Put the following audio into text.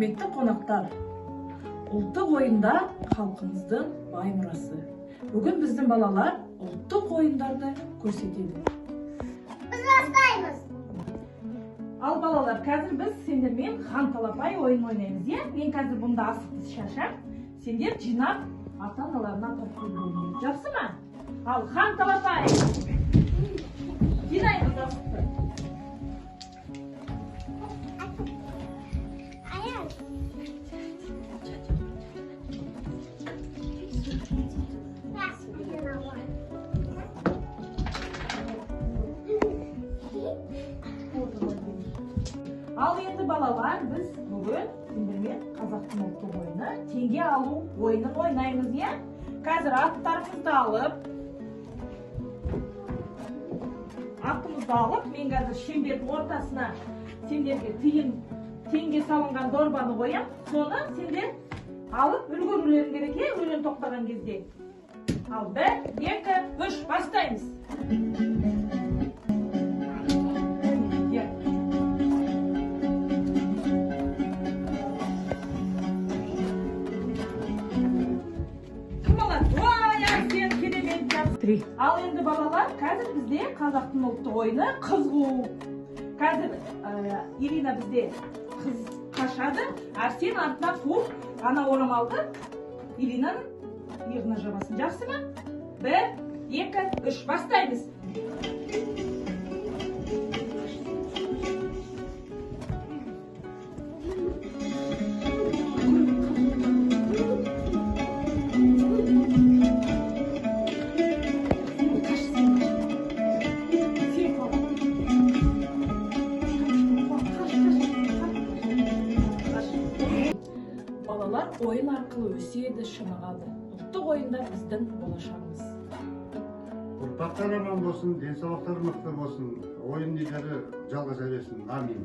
Құрметті қонақтар, ұлттық ойындар халқымыздың бай мұрасы. Бүгін біздің балалар ұлттық ойындарды көрсетеді. Біз бастаймыз. Ал балалар, қазір біз сендермен хан талапай ойын ойнаймыз, е? Мен қазір бұнда асықты шашам. Сендер жинап ата-аналарына апарып беріңдер. Жақсы ма? Ал хан талапай. Жинаймыз асықты. Ал енді балалар, біз бүгін сендермен қазақтың ұлттық ойыны теңге алу ойынын ойнаймыз, е? Қазір аттарымызды алып, мен қазір шеңбердің ортасына сендерге теңге салынған дорбаны қоям. Соны сендер алып үлгерулерің керек, е? Өлең тоқтаған кезде. Ал 1, 2, 3 бастаймыз. Ал енді балалар, қазір бізде қазақтың ұлттық ойыны қыз қуу. Қазір Ирина бізде қыз қашады, Арсен артына қуып, ана орамалды Иринаның иығына жабасын. Жақсы ма? 1, 2, 3 бастаймыз. Ойын арқылы өседі, шынығады. Ұлттық ойындар біздің болашағымыз. Ұрпақтар аман болсын, денсаулықтары мықты болсын, ойын нелері жалғаса берсін. Амин.